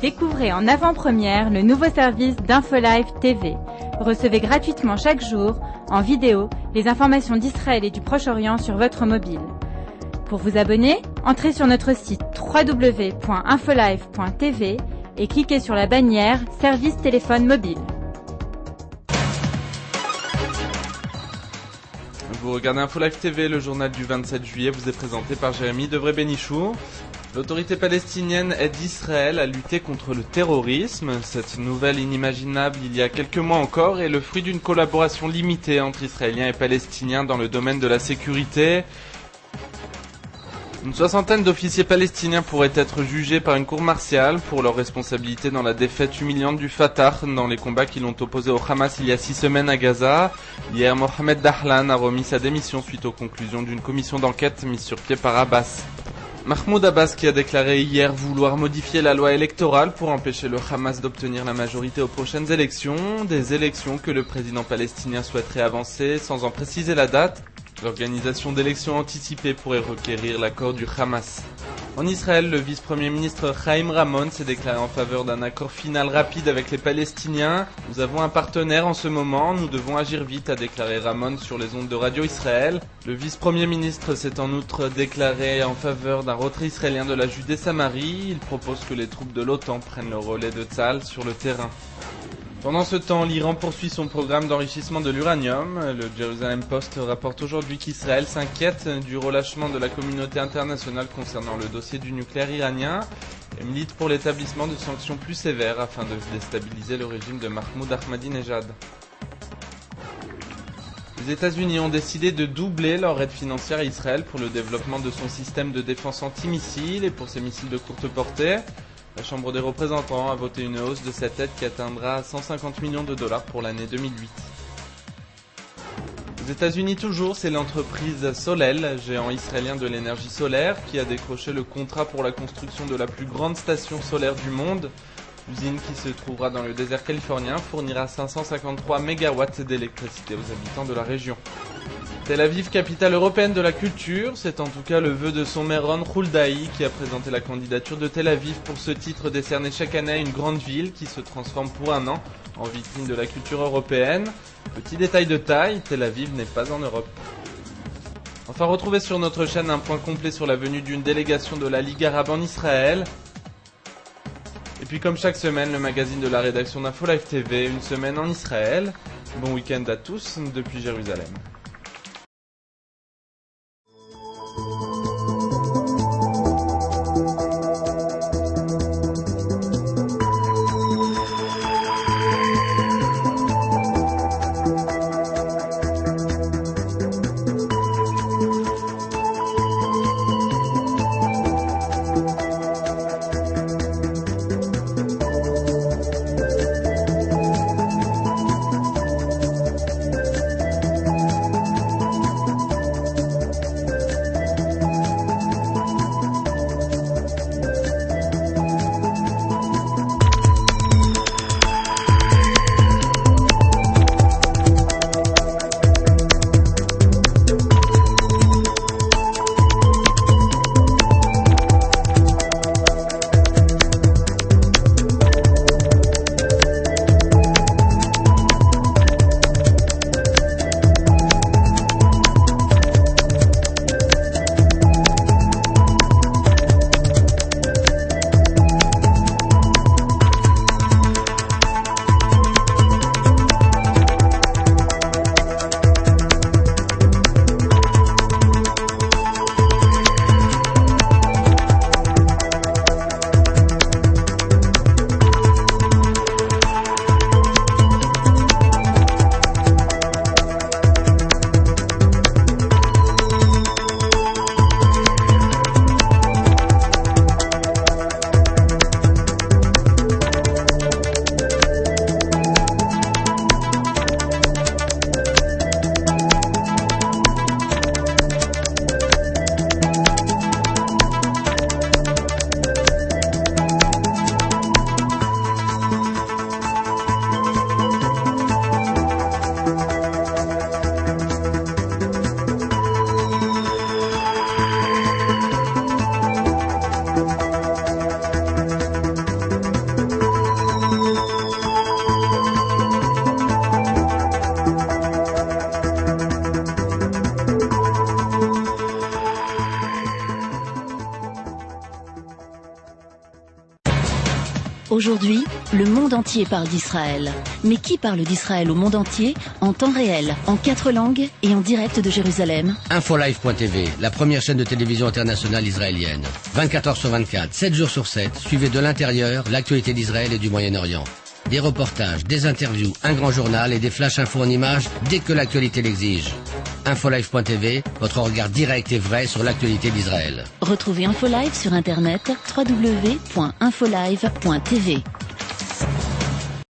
Découvrez en avant-première le nouveau service d'InfoLive TV. Recevez gratuitement chaque jour, en vidéo, les informations d'Israël et du Proche-Orient sur votre mobile. Pour vous abonner, entrez sur notre site www.infolive.tv et cliquez sur la bannière Service téléphone mobile. Vous regardez InfoLive TV, le journal du 27 juillet vous est présenté par Jérémy Devré-Bénichou. L'autorité palestinienne aide Israël à lutter contre le terrorisme. Cette nouvelle inimaginable il y a quelques mois encore est le fruit d'une collaboration limitée entre Israéliens et Palestiniens dans le domaine de la sécurité. Une soixantaine d'officiers palestiniens pourraient être jugés par une cour martiale pour leur responsabilité dans la défaite humiliante du Fatah dans les combats qui l'ont opposé au Hamas il y a 6 semaines à Gaza. Hier, Mohamed Dahlan a remis sa démission suite aux conclusions d'une commission d'enquête mise sur pied par Abbas. Mahmoud Abbas qui a déclaré hier vouloir modifier la loi électorale pour empêcher le Hamas d'obtenir la majorité aux prochaines élections, des élections que le président palestinien souhaiterait avancer sans en préciser la date. L'organisation d'élections anticipées pourrait requérir l'accord du Hamas. En Israël, le vice-premier ministre Chaim Ramon s'est déclaré en faveur d'un accord final rapide avec les Palestiniens. Nous avons un partenaire en ce moment, nous devons agir vite, a déclaré Ramon sur les ondes de Radio Israël. Le vice-premier ministre s'est en outre déclaré en faveur d'un retrait israélien de la Judée-Samarie. Il propose que les troupes de l'OTAN prennent le relais de Tzahal sur le terrain. Pendant ce temps, l'Iran poursuit son programme d'enrichissement de l'uranium. Le Jerusalem Post rapporte aujourd'hui qu'Israël s'inquiète du relâchement de la communauté internationale concernant le dossier du nucléaire iranien et milite pour l'établissement de sanctions plus sévères afin de déstabiliser le régime de Mahmoud Ahmadinejad. Les États-Unis ont décidé de doubler leur aide financière à Israël pour le développement de son système de défense antimissiles et pour ses missiles de courte portée. La Chambre des représentants a voté une hausse de cette aide qui atteindra 150 millions de dollars pour l'année 2008. Aux États-Unis toujours, c'est l'entreprise Solel, géant israélien de l'énergie solaire, qui a décroché le contrat pour la construction de la plus grande station solaire du monde. L'usine qui se trouvera dans le désert californien fournira 553 MW d'électricité aux habitants de la région. Tel Aviv, capitale européenne de la culture, c'est en tout cas le vœu de son maire Ron Huldaï qui a présenté la candidature de Tel Aviv pour ce titre décerné chaque année à une grande ville qui se transforme pour un an en vitrine de la culture européenne. Petit détail de taille, Tel Aviv n'est pas en Europe. Enfin, retrouvez sur notre chaîne un point complet sur la venue d'une délégation de la Ligue arabe en Israël. Et puis comme chaque semaine, le magazine de la rédaction d'InfoLive TV, une semaine en Israël. Bon week-end à tous depuis Jérusalem. Aujourd'hui, le monde entier parle d'Israël. Mais qui parle d'Israël au monde entier, en temps réel, en 4 langues et en direct de Jérusalem? Infolive.tv, la première chaîne de télévision internationale israélienne. 24 heures sur 24, 7 jours sur 7, suivez de l'intérieur l'actualité d'Israël et du Moyen-Orient. Des reportages, des interviews, un grand journal et des flash infos en images dès que l'actualité l'exige. Infolive.tv, votre regard direct et vrai sur l'actualité d'Israël. Retrouvez Infolive sur internet www.infolive.tv.